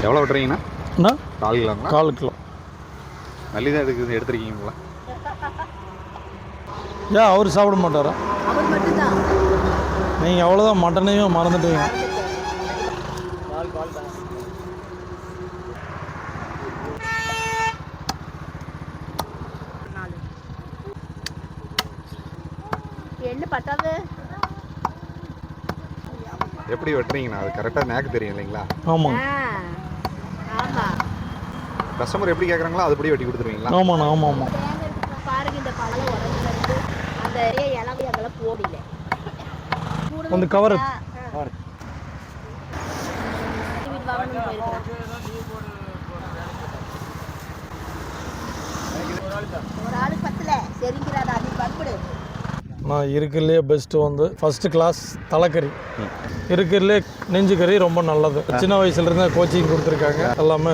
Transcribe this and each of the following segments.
எவ்வளோ விட்டுறீங்கண்ணா? 4 கிலோங்களா? 4 கிலோ. நல்லி தான் எடுத்துருக்கீங்களா? ஏன் அவர் சாப்பிட மாட்டாரா? நீங்கள் அவ்வளோதான் மட்டனையும் மறந்துட்டீங்க. எப்படி வெட்டுறீங்கண்ணா? அது கரெக்டாக நேக்கு தெரியும் இல்லைங்களா? ஆமாங்க. கஸ்டமர் எப்படி கேட்குறாங்களோ அதுபடி வெட்டி கொடுத்துருவீங்களா? ஆமாண்ணா. ஆமாம் ஆமாம். ಒಂದು ಕವರ್ நான் இருக்கிறதுலே பெஸ்ட்டு வந்து ஃபஸ்ட்டு கிளாஸ் தலைக்கறி. இருக்கிறதுலே நெஞ்சு கறி ரொம்ப நல்லது. சின்ன வயசுலேருந்து கோச்சிங் கொடுத்துருக்காங்க. எல்லாமே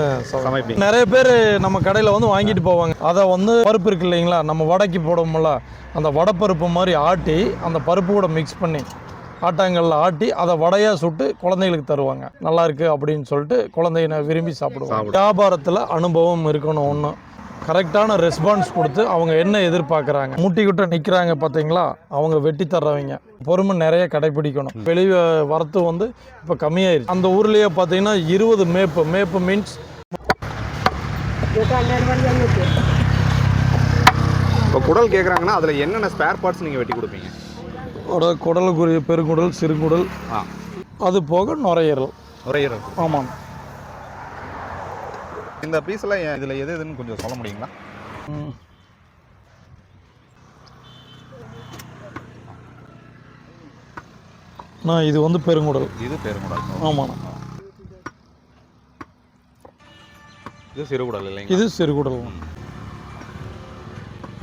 நிறைய பேர் நம்ம கடையில் வந்து வாங்கிட்டு போவாங்க. அதை வந்து பருப்பு இருக்கு இல்லைங்களா, நம்ம வடைக்கு போடுவோம்ல, அந்த வடைப்பருப்பு மாதிரி ஆட்டி அந்த பருப்பு கூட மிக்ஸ் பண்ணி ஆட்டாங்கல்ல ஆட்டி அதை வடையாக சுட்டு குழந்தைகளுக்கு தருவாங்க. நல்லா இருக்குது அப்படின்னு சொல்லிட்டு குழந்தைங்க விரும்பி சாப்பிடுவாங்க. வியாபாரத்தில் அனுபவம் இருக்கணும். ஒன்று கரெக்டான ரெஸ்பான்ஸ் கொடுத்து அவங்க என்ன எதிர்பார்க்குறாங்க, முட்டிக்கிட்ட நிற்கிறாங்க பார்த்தீங்களா, அவங்க வெட்டி தர்றவங்க பொறுமை நிறைய கடைப்பிடிக்கணும். வெளியே வரத்து வந்து இப்போ கம்மியாயிருச்சு. அந்த ஊர்லேயே பார்த்தீங்கன்னா 20 மேப்பு மீன்ஸ் இப்போ குடல் கேட்குறாங்கன்னா அதில் என்னென்ன ஸ்பேர் பார்ட்ஸ் நீங்கள் வெட்டி கொடுப்பீங்க? குடலுக்குரிய பெருங்குடல், சிறுகுடல், அது போக நுரையீரல். ஆமாம். இந்த பீஸில் இதில் எது எதுன்னு கொஞ்சம் சொல்ல முடியுங்களா? இது வந்து பெருங்குடல். இது பெருங்குடல். ஆமாண்ணா. இது சிறுகுடல் இல்லைங்க? இது சிறுகுடல்.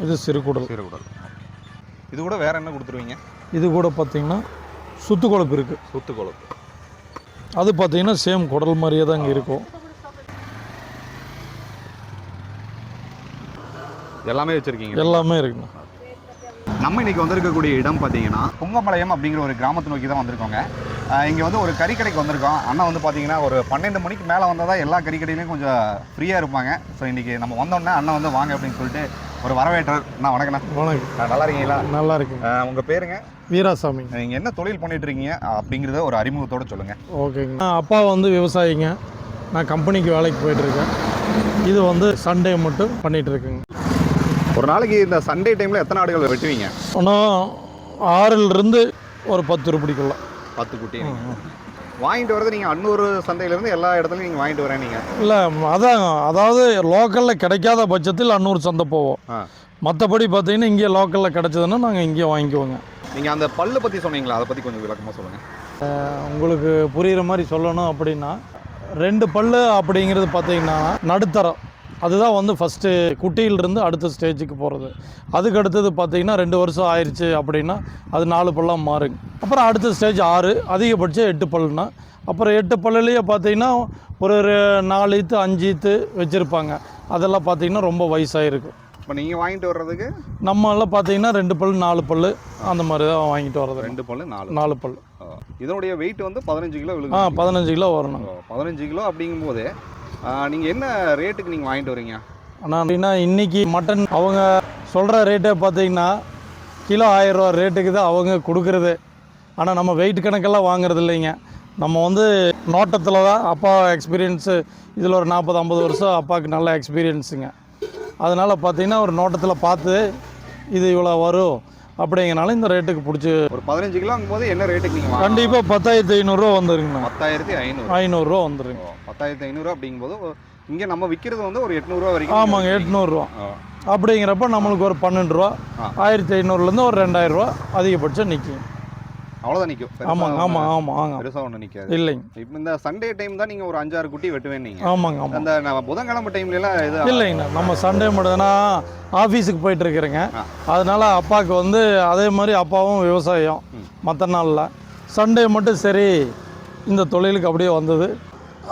இது சிறுகுடல். இது கூட வேற என்ன கொடுத்துருவீங்க? இது கூட பார்த்தீங்கன்னா சுத்து கொழுப்பு இருக்குது. சுத்து கொழுப்பு அது பார்த்தீங்கன்னா சேம் குடல் மாதிரியே தான் இங்கே இருக்கும். எல்லாமே வச்சுருக்கீங்க? எல்லாமே இருக்குண்ணா. நம்ம இன்றைக்கி வந்திருக்கக்கூடிய இடம் பார்த்தீங்கன்னா புங்கம்பாளையம் அப்படிங்கிற ஒரு கிராமத்தை நோக்கி தான் வந்திருக்கோங்க. இங்கே வந்து ஒரு கறிக்கடைக்கு வந்திருக்கோம். அண்ணா வந்து பார்த்தீங்கன்னா ஒரு 12 மணிக்கு மேலே வந்தால் தான் எல்லா கறிக்கடையிலையும் கொஞ்சம் ஃப்ரீயாக இருப்பாங்க. ஸோ இன்றைக்கி நம்ம வந்தோடனே அண்ணா வந்து வாங்க அப்படின்னு சொல்லிட்டு ஒரு வரவேற்றார். அண்ணா வணக்கண்ணா. வணக்கம். நல்லா இருக்கீங்களா? நல்லா இருக்குங்க. உங்கள் பேருங்க? வீராசாமி. நீங்கள் என்ன தொழில் பண்ணிட்டு இருக்கீங்க அப்படிங்கிறத ஒரு அறிமுகத்தோடு சொல்லுங்கள். ஓகேங்க. அப்பா வந்து விவசாயிங்க. நான் கம்பெனிக்கு வேலைக்கு போயிட்டுருக்கேன். இது வந்து சண்டே மட்டும் பண்ணிகிட்ருக்குங்க. ஒரு நாளைக்கு இந்த சண்டே டைமில் எத்தனை ஆடுகள் வெட்டுவீங்க? ஆனால் 6லிருந்து ஒரு 10 ரூபாய்க்குள்ள 10 குட்டி வாங்கிட்டு வரது. நீங்கள் அன்னூர் சந்தையிலேருந்து எல்லா இடத்துலையும் நீங்கள் வாங்கிட்டு வரேன் நீங்கள்? இல்லை, அதாவது லோக்கலில் கிடைக்காத பட்சத்தில் அன்னூர் சந்தை போவோம். மற்றபடி பார்த்தீங்கன்னா இங்கே லோக்கலில் கிடைச்சதுன்னா நாங்கள் இங்கே வாங்கிக்குவோங்க. நீங்கள் அந்த பல்லு பற்றி சொன்னீங்களா, அதை பற்றி கொஞ்சம் விளக்கமாக சொல்லுங்கள். உங்களுக்கு புரிகிற மாதிரி சொல்லணும் அப்படின்னா, 2 பல்லு அப்படிங்கிறது பார்த்தீங்கன்னா நடுத்தரம். அதுதான் வந்து ஃபஸ்ட்டு குட்டியிலிருந்து அடுத்த ஸ்டேஜுக்கு போகிறது. அதுக்கு அடுத்தது பார்த்திங்கன்னா 2 வருஷம் ஆயிடுச்சு அப்படின்னா அது 4 பல்லாக மாறுங்க. அப்புறம் அடுத்த ஸ்டேஜ் 6, அதிகபட்சம் 8 பல்லுனா. அப்புறம் 8 பல்லுலேயே பார்த்திங்கன்னா ஒரு 4 ஈத்து 5 ஈத்து வச்சுருப்பாங்க. அதெல்லாம் பார்த்திங்கன்னா ரொம்ப வயசாகிருக்கும். இப்போ நீங்கள் வாங்கிட்டு வர்றதுக்கு நம்மளாம் பார்த்திங்கன்னா 2 பல் 4 பல் அந்த மாதிரி தான் வாங்கிட்டு வர்றது. 2 பல் 4 பல். இதனுடைய வெயிட் வந்து 15 கிலோ விழுது. 15 கிலோ வரணும். 15 கிலோ அப்படிங்கும்போது நீங்கள் என்ன ரேட்டுக்கு நீங்கள் வாங்கிட்டு வரீங்க? ஆனால் அப்படின்னா இன்றைக்கி மட்டன் அவங்க சொல்கிற ரேட்டே பார்த்தீங்கன்னா கிலோ 1000 ரூபா ரேட்டுக்கு தான் அவங்க கொடுக்குறது. ஆனால் நம்ம வெயிட் கணக்கெல்லாம் வாங்குறது இல்லைங்க. நம்ம வந்து நோட்டத்தில் தான் அப்பா எக்ஸ்பீரியன்ஸு இதில் ஒரு 40-50 வருஷம் அப்பாவுக்கு நல்ல எக்ஸ்பீரியன்ஸுங்க. அதனால் பார்த்தீங்கன்னா ஒரு நோட்டத்தில் பார்த்து இது இவ்வளோ வரும் அப்படிங்கிறனால இந்த ரேட்டுக்கு பிடிச்சி. ஒரு 15 கிலோங்கும் போது என்ன ரேட்டுக்கு நீங்கள் கண்டிப்பாக 10,500 வந்துருங்கண்ணா. 10,500 வந்துருங்க. 10,500 அப்படிங்கும்போது இங்கே நம்ம விற்கிறது வந்து ஒரு 800 வரைக்கும். ஆமாங்க, 800 அப்படிங்கிறப்ப நம்மளுக்கு ஒரு 12 ரூபா, 1500லேருந்து ஒரு 2000 ரூபா அதிகபட்சம் நிற்கும். அவ்வளோதான் நிற்கும். ஆமாங்க. ஆமாம். பெருசாக ஒன்று நிற்காது. இல்லைங்க. இப்போ இந்த சண்டே டைம் தான் நீங்கள் ஒரு 5-6 குட்டி வெட்டுவேன் நீங்கள்? ஆமாங்க. அந்த புதன்கிழமை டைம்லாம் இது இல்லைங்கண்ணா. நம்ம சண்டே மட்டும் நான் ஆஃபீஸுக்கு போயிட்டுருக்கிறேங்க. அதனால் அப்பாவுக்கு வந்து அதே மாதிரி அப்பாவும் விவசாயம். மற்ற நாளில் சண்டே மட்டும் சரி இந்த தொழிலுக்கு அப்படியே வந்தது,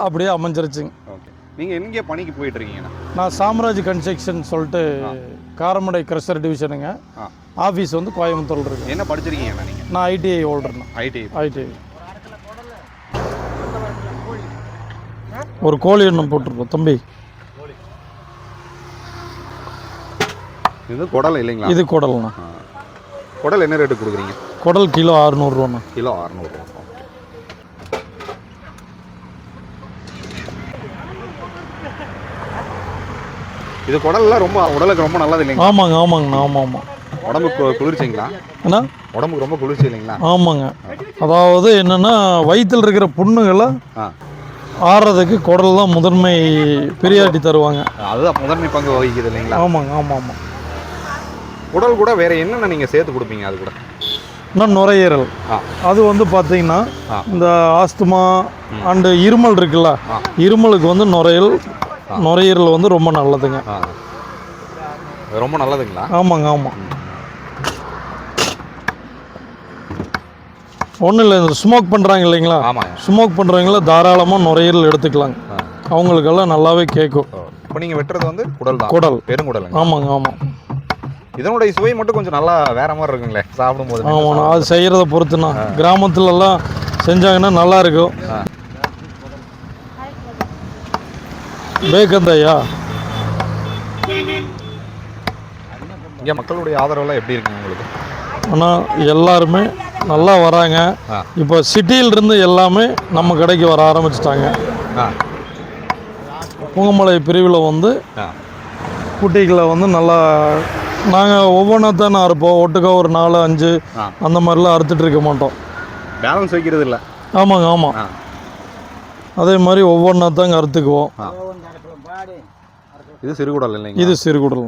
அப்படியே அமைஞ்சிருச்சுங்க. ஓகே. நீங்கள் எங்கே பணிக்கு போயிட்டு இருக்கீங்கண்ணா? நான் சாம்ராஜ் கன்ஸ்ட்ரக்ஷன் சொல்லிட்டு காரமடை கிரஷர் டிவிஷனுங்க. ஆஃபீஸ் வந்து கோயம்புத்தூர் இருக்கு. என்ன படிச்சிருக்கீங்கண்ணா நீங்கள்? நான் ஐடிஐ ஹோல்டர்ண்ணா. ஐடிஐ. ஒரு கோழி எண்ணம் போட்டிருப்போம் தம்பி. இது குடல் இல்லைங்களா? இது குடல்ண்ணா. குடல் என்ன ரேட்டு கொடுக்குறீங்க? குடல் கிலோ 600 ரூபாண்ணா. கிலோ 600 ரூபா. இது குடல்லாம் ரொம்ப உடலுக்கு ரொம்ப நல்லது இல்லைங்களா? ஆமாங்கண்ணா. ஆமாம். உடம்புக்கு குளிர்ச்சிங்களா? அண்ணா உடம்புக்கு ரொம்ப குளிர்ச்சி இல்லைங்களா? ஆமாங்க. அதாவது என்னென்னா வயிற்றில் இருக்கிற புண்ணுகளை ஆறுறதுக்கு குடல் தான் முதன்மை பிரியாட்டி தருவாங்க. அதுதான் முதன்மை பங்கு வகிக்குது இல்லைங்களா? ஆமாங்க. குடல் கூட வேற என்னென்ன நீங்கள் சேர்த்து கொடுப்பீங்க? அது கூட இன்னும் நுரையீரல். அது வந்து பார்த்தீங்கன்னா இந்த ஆஸ்துமா அண்டு இருமல் இருக்குல்ல, இருமலுக்கு வந்து நுரையீரல் வந்து ரொம்ப நல்லதுங்க. ரொம்ப நல்லதுங்களா? ஆமாங்க. ஒன்றும் இல்லை, இந்த ஸ்மோக் பண்ணுறாங்க இல்லைங்களா? ஸ்மோக் பண்ணுறவங்கள தாராளமாக நுரையீரல் எடுத்துக்கலாங்க. அவங்களுக்கெல்லாம் நல்லாவே கேட்கும். இப்போ நீங்கள் வெட்டுறது வந்து குடல் தான்? குடல், பெருங்குடல். ஆமாங்க. இதனுடைய சுவை மட்டும் கொஞ்சம் நல்லா வேற மாதிரி இருக்குங்களே சாப்பிடும்போது? ஆமாண்ணா, அது செய்கிறத பொறுத்துண்ணா. கிராமத்துலலாம் செஞ்சாங்கன்னா நல்லா இருக்கும். பேக்கந்தையா இங்கே மக்களுடைய ஆதரவுலாம் எப்படி இருக்குங்க உங்களுக்கு? ஆனால் எல்லாருமே நல்லா வராங்க. இப்போ சிட்டியிலிருந்து எல்லாமே நம்ம கடைக்கு வர ஆரம்பிச்சிட்டாங்க. பூங்கமலை பிரிவில் வந்து குட்டிகளை வந்து நல்லா நாங்கள் ஒவ்வொன்றா தான் அறுப்போம். ஒட்டுக்கா ஒரு 4-5 அந்த மாதிரிலாம் அறுத்துட்டு இருக்க மாட்டோம். பேலன்ஸ் வைக்கிறது இல்லை. ஆமாங்க. அதே மாதிரி ஒவ்வொன்றா தாங்க அறுத்துக்குவோம். இது சிறுகுடல் இல்லைங்க? இது சிறுகுடல்.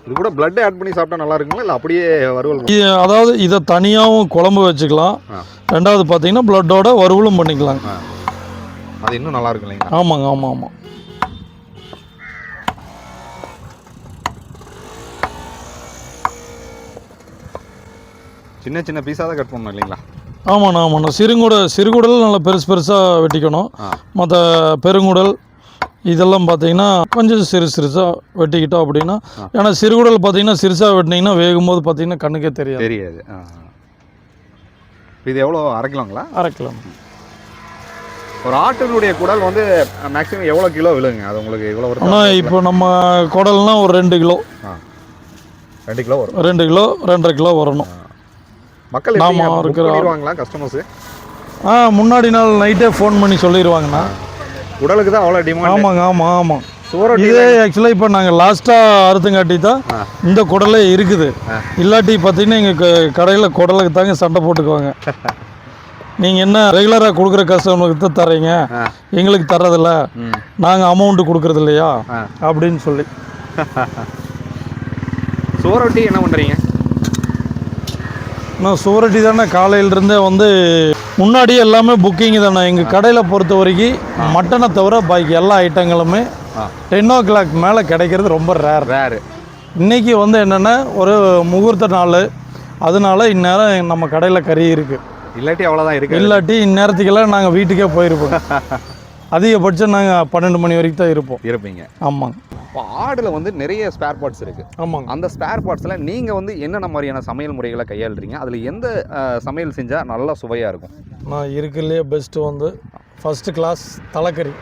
இது கூட பிளட் ஆட் பண்ணி சாப்பிட்டா நல்லா இருக்குங்களா இல்லை அப்படியே வறுவல்? அதாவது இதை தனியாகவும் குழம்பு வச்சுக்கலாம். ரெண்டாவது பார்த்தீங்கன்னா பிளட்டோட வறுவலும் பண்ணிக்கலாம். அது இன்னும் நல்லா இருக்கு இல்லைங்களா? ஆமாங்க. சின்ன சின்ன பீஸாக தான் கட் பண்ணணும் இல்லைங்களா? ஆமாண்ணா. சிறுகுடல் நல்லா பெருசாக வெட்டிக்கணும். மற்ற பெருங்குடல் இதெல்லாம் பார்த்தீங்கன்னா கொஞ்சம் சிறுசாக வெட்டிக்கிட்டோம் அப்படின்னா. ஏன்னா சிறுகுடல் பார்த்தீங்கன்னா சிறுசாக வெட்டினீங்கன்னா வேகும்போது பார்த்தீங்கன்னா கண்ணுக்கே தெரியாது. இது எவ்வளோ? 1/2 கிலோங்களா? 1/2 கிலோ. ஒரு ஆட்டினுடைய குடல் வந்து மேக்ஸிமம் எவ்வளோ கிலோ விழுங்க? அது உங்களுக்கு இவ்வளோ வரும்? ஆனால் இப்போ நம்ம குடல்னா ஒரு 2 கிலோ. 2 கிலோ வரும். 2 கிலோ 2.5 கிலோ வரணும். மக்கள் இருக்கிறாங்களா கஸ்டமர்ஸு? முன்னாடி நாள் நைட்டே ஃபோன் பண்ணி சொல்லிடுவாங்கண்ணா. உடலுக்கு தான் அவ்வளோ டிமாண்ட். ஆமாம். இதே ஆக்சுவலாக இப்போ நாங்கள் லாஸ்ட்டாக அறுத்துங்காட்டி தான் இந்த குடலே இருக்குது. இல்லாட்டி பார்த்தீங்கன்னா எங்கள் கடையில் குடலுக்கு தாங்க சண்டை போட்டுக்குவாங்க. நீங்கள் என்ன ரெகுலராக கொடுக்குற கஸ்டமருக்கு தான் தரீங்க, எங்களுக்கு தர்றதில்ல, நாங்கள் அமௌண்ட்டு கொடுக்குறது இல்லையா அப்படின்னு சொல்லி. சுவரொட்டி என்ன பண்ணுறீங்க? நான் சுவரொட்டி தானே காலையிலேருந்தே வந்து முன்னாடியே எல்லாமே புக்கிங் தானே. எங்கள் கடையில் பொறுத்த வரைக்கும் மட்டனை தவிர பாக்கி எல்லா ஐட்டங்களுமே 10 o'clock மேலே கிடைக்கிறது ரொம்ப ரேர். இன்றைக்கி வந்து என்னென்னா ஒரு முகூர்த்த நாள், அதனால இந்நேரம் நம்ம கடையில் கறி இருக்குது. இல்லாட்டி அவ்வளோதான் இருக்குது. இல்லாட்டி இந்நேரத்துக்கெல்லாம் நாங்கள் வீட்டுக்கே போயிருப்போம். அதிகபட்சம் நாங்கள் 12 மணி வரைக்கும் தான் இருப்பீங்க. ஆமாங்க. இப்போ ஆடில் வந்து நிறைய ஸ்பேர் பார்ட்ஸ் இருக்குது. ஆமாங்க. அந்த ஸ்பேர் பார்ட்ஸில் நீங்கள் வந்து என்னென்ன மாதிரியான சமையல் முறைகளை கையாளுறீங்க? அதில் எந்த சமையல் செஞ்சால் நல்லா சுவையாக இருக்கும்? நான் இருக்கிறதுலே பெஸ்ட்டு வந்து ஃபஸ்ட்டு கிளாஸ் தலைக்கறி.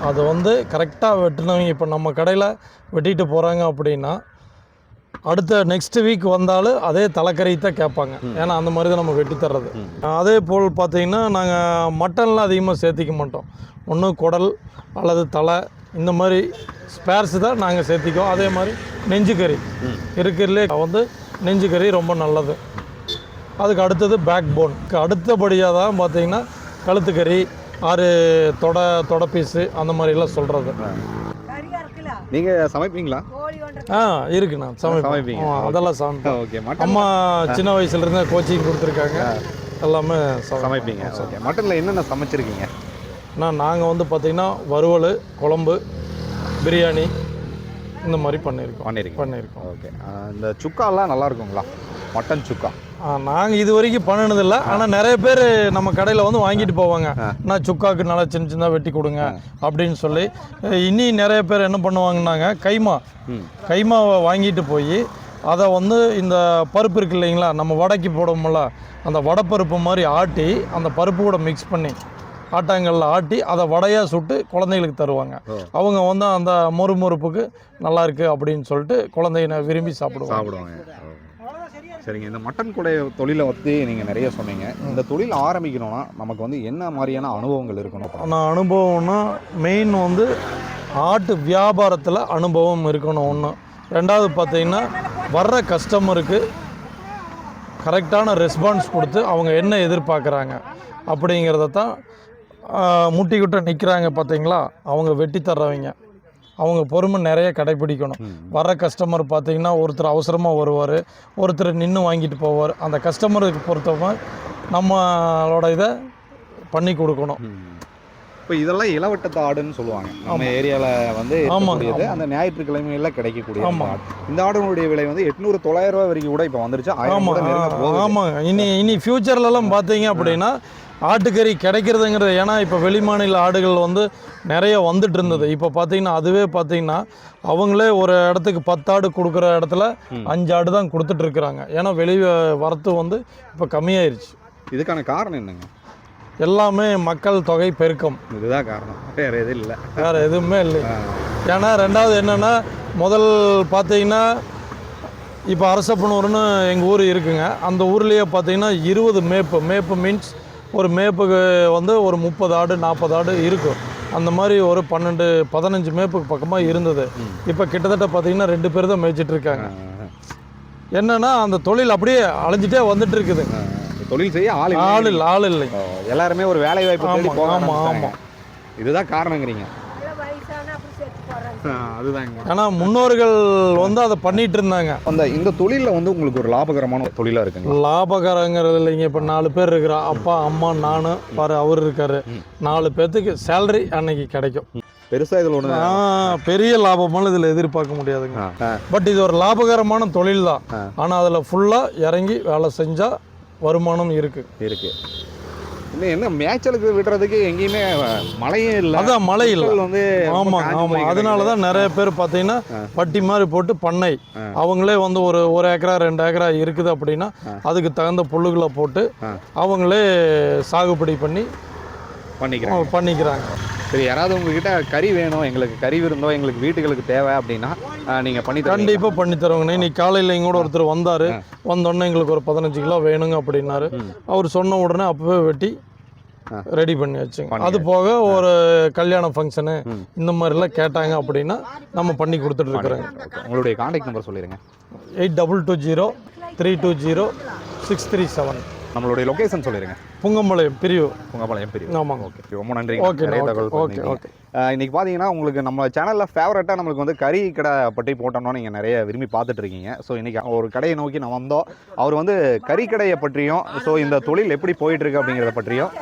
அதை வந்து கரெக்டாக வெட்டினவங்க இப்போ நம்ம கடையில் வெட்டிட்டு போகிறாங்க அப்படின்னா அடுத்த நெக்ஸ்ட் வீக் வந்தாலும் அதே தலைக்கறி தான் கேட்பாங்க. ஏன்னா அந்த மாதிரி தான் நம்ம வெட்டி தர்றது. அதே போல் பார்த்தீங்கன்னா நாங்கள் மட்டன்லாம் அதிகமாக சேர்த்திக்க மாட்டோம். ஒன்று குடல் அல்லது தலை இந்த மாதிரி ஸ்பேர்ஸ் தான் நாங்கள் சேர்த்திக்குவோம். அதே மாதிரி நெஞ்சுக்கறி இருக்கிறதுலே வந்து நெஞ்சுக்கறி ரொம்ப நல்லது. அதுக்கு அடுத்தது பேக் போன். அடுத்தபடியாக தான் பார்த்தீங்கன்னா கழுத்துக்கறி, 6 தொடை பீஸு அந்த மாதிரிலாம் சொல்கிறது. நீங்கள் சமைப்பீங்களா? இருக்குண்ணா, சமைப்பீங்க. அதெல்லாம் சமைப்பேன். ஓகே. அம்மா சின்ன வயசுலேருந்து கோச்சிங் கொடுத்துருக்காங்க, எல்லாமே சமைப்பீங்க. ஓகே. மட்டனில் என்னென்ன சமைச்சிருக்கீங்க? நாங்கள் வந்து பார்த்திங்கன்னா வறுவல், குழம்பு, பிரியாணி இந்த மாதிரி பண்ணியிருக்கோம். ஓகே. இந்த சுக்காலாம் நல்லா இருக்குங்களா? மட்டன் சுக்கா. நாங்கள் இது வரைக்கும் பண்ணினதில்லை, ஆனால் நிறைய பேர் நம்ம கடையில் வந்து வாங்கிட்டு போவாங்க. நான் சுக்காவுக்கு நல்லா சின்ன சின்னதாக வெட்டி கொடுங்க அப்படின்னு சொல்லி. இனி நிறைய பேர் என்ன பண்ணுவாங்கன்னாங்க, கைமாவை வாங்கிட்டு போய் அதை வந்து இந்த பருப்பு இருக்கு இல்லைங்களா, நம்ம வடைக்கு போடுவோம்ல, அந்த வடைப்பருப்பு மாதிரி ஆட்டி அந்த பருப்பு கூட மிக்ஸ் பண்ணி ஆட்டாங்கல்ல ஆட்டி அதை வடையாக சுட்டு குழந்தைகளுக்கு தருவாங்க. அவங்க வந்து அந்த மொறுமொறுப்புக்கு நல்லா இருக்கு அப்படின்னு சொல்லிட்டு குழந்தைங்க விரும்பி சாப்பிடுவாங்க. சரிங்க, இந்த மட்டன் கூடை தொழிலை பற்றி நீங்கள் நிறைய சொன்னீங்க. இந்த தொழில் ஆரம்பிக்கணும்னா நமக்கு வந்து என்ன மாதிரியான அனுபவங்கள் இருக்கணும்? நான் அனுபவம்னா மெயின் வந்து ஆட்டு வியாபாரத்தில் அனுபவம் இருக்கணும் ஒன்று. ரெண்டாவது பார்த்தீங்கன்னா வர்ற கஸ்டமருக்கு கரெக்டான ரெஸ்பான்ஸ் கொடுத்து அவங்க என்ன எதிர்பார்க்குறாங்க அப்படிங்கிறத தான் முட்டிக்கிட்ட நிற்கிறாங்க பார்த்தீங்களா, அவங்க வெட்டி தர்றவங்க. அவங்க பொறுமை நிறைய கடைப்பிடிக்கணும். வர கஸ்டமர் பார்த்தீங்கன்னா ஒருத்தர் அவசரமாக வருவார், ஒருத்தர் நின்று வாங்கிட்டு போவார். அந்த கஸ்டமருக்கு பொறுத்தவரை நம்மளோட இதை பண்ணி கொடுக்கணும். இப்போ இதெல்லாம் இளவட்டத்து ஆடுன்னு சொல்லுவாங்க நம்ம ஏரியாவில் வந்து. அந்த ஞாயிற்றுக்கிழமையில் கிடைக்கக்கூடிய இந்த ஆடுனுடைய விலை வந்து 800-900 ரூபா வரைக்கும் கூட இப்போ வந்துருச்சு. ஆமாங்க. இனி ஃப்யூச்சர்லலாம் பார்த்தீங்க அப்படின்னா ஆட்டுக்கறி கிடைக்கிறதுங்கிறது, ஏன்னா இப்போ வெளிமாநில ஆடுகள் வந்து நிறைய வந்துட்டு இருந்தது. இப்போ பார்த்தீங்கன்னா அதுவே பார்த்தீங்கன்னா அவங்களே ஒரு இடத்துக்கு 10 ஆடு கொடுக்குற இடத்துல 5 ஆடு தான் கொடுத்துட்ருக்குறாங்க. ஏன்னா வெளியே வரத்து வந்து இப்போ கம்மியாயிருச்சு. இதுக்கான காரணம் என்னங்க? எல்லாமே மக்கள் தொகை பெருக்கம், இதுதான் காரணம், வேறு எதுவும் இல்லை. வேறு எதுவுமே இல்லை. ஏன்னா ரெண்டாவது என்னென்னா, முதல் பார்த்தீங்கன்னா இப்போ அரசப்பனூர்னு எங்கள் ஊர் இருக்குங்க. அந்த ஊர்லேயே பார்த்தீங்கன்னா 20 மேப்பு மீன்ஸ் ஒரு மேப்புக்கு வந்து ஒரு 30 ஆடு 40 ஆடு இருக்கும். அந்த மாதிரி ஒரு 12-15 மேப்புக்கு பக்கமாக இருந்தது. இப்போ கிட்டத்தட்ட பார்த்தீங்கன்னா 2 பேர் தான் மேய்ச்சிட்டு இருக்காங்க. என்னன்னா அந்த தொழில் அப்படியே அழிஞ்சிட்டே வந்துட்டு இருக்குது. தொழில் செய்ய ஆள் இல்லை. எல்லாருமே ஒரு வேலை வாய்ப்பு தேடி போறாங்க. ஆமாம், இதுதான் காரணங்கிறீங்க. அதுதாங்க. ஆனால் முன்னோர்கள் வந்து அதை பண்ணிட்டு இருந்தாங்க. இந்த தொழிலில் வந்து உங்களுக்கு ஒரு லாபகரமான தொழிலாக இருக்குங்க? லாபகரங்கிறது இல்லைங்க. இப்போ 4 பேர் இருக்கிறா, அப்பா அம்மா நான் பாரு அவர் இருக்காரு. 4 பேர்த்துக்கு சேலரி அன்னைக்கு கிடைக்கும். பெருசாக இதில் ஒன்று பெரிய லாபமெல்லாம் இதில் எதிர்பார்க்க முடியாதுங்க. பட் இது ஒரு லாபகரமான தொழில் தான். ஆனால் அதில் ஃபுல்லாக இறங்கி வேலை செஞ்சால் வருமானம் இருக்கு. இன்னும் என்ன மேய்ச்சலுக்கு விடுறதுக்கு எங்கேயுமே மழையே இல்லை. அதான் மழை இல்லை வந்து. ஆமாம். அதனால தான் நிறைய பேர் பார்த்தீங்கன்னா பட்டி மாதிரி போட்டு பண்ணை அவங்களே வந்து ஒரு ஏக்கரா 2 ஏக்கரா இருக்குது அப்படின்னா அதுக்கு தகுந்த புல்லுகளை போட்டு அவங்களே சாகுபடி பண்ணிக்கிறாங்க. சரி, யாராவது உங்ககிட்ட கறி வேணும், எங்களுக்கு கறி விருந்தோ எங்களுக்கு வீட்டுகளுக்கு தேவை அப்படின்னா நீங்கள் பண்ணி கண்டிப்பாக பண்ணி தருவாங்கண்ணே. இன்னைக்கு காலையில் எங்கூட ஒருத்தர் வந்தார். வந்தோடனே எங்களுக்கு ஒரு 15 கிலோ வேணுங்க அப்படின்னாரு. அவர் சொன்ன உடனே அப்போவே வெட்டி ரெடி பண்ணி வச்சுங்க. அது போக ஒரு கல்யாண ஃபங்க்ஷனு இந்த மாதிரிலாம் கேட்டாங்க அப்படின்னா நம்ம பண்ணி கொடுத்துட்டு இருக்கிறோங்க. உங்களுடைய கான்டாக்ட் நம்பர் சொல்லிடுங்க. 8220-320-637. நம்மளுடைய லொகேஷன் சொல்லிடுங்க. புங்கம்பாளையம் பிரிவு. ஆமாங்க. ஓகே, ரொம்ப நன்றி. நிறைய தகவல். ஓகே. இன்றைக்கி பார்த்தீங்கன்னா உங்களுக்கு நம்ம சேனலில் ஃபேவரட்டாக நம்மளுக்கு வந்து கறி கடை பற்றி போட்டோம்னா நீங்கள் நிறைய விரும்பி பார்த்துட்டு இருக்கீங்க. ஸோ இன்றைக்கி ஒரு கடையை நோக்கி நான் வந்தோம். அவர் வந்து கறி கடையை பற்றியும் ஸோ இந்த தொழில் எப்படி போயிட்டுருக்கு அப்படிங்கிறத பற்றியும்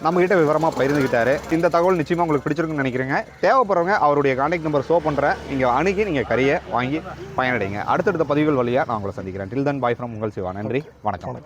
நம்மகிட்ட விவரமாக பகிர்ந்துக்கிட்டாரு. இந்த தகவல் நிச்சயமாக உங்களுக்கு பிடிச்சிருக்குன்னு நினைக்கிறேங்க. தேவைப்படுறவங்க அவருடைய கான்டாக்ட் நம்பர் ஷோ பண்ணுறேன், நீங்கள் அணுகி நீங்கள் கறியை வாங்கி பயனடைங்க. அடுத்தடுத்த பதிவுகள் வழியாக நான் உங்களை சந்திக்கிறேன். டில் தன் பாய் ஃப்ரம் உங்கள் சிவா. நன்றி, வணக்கம்.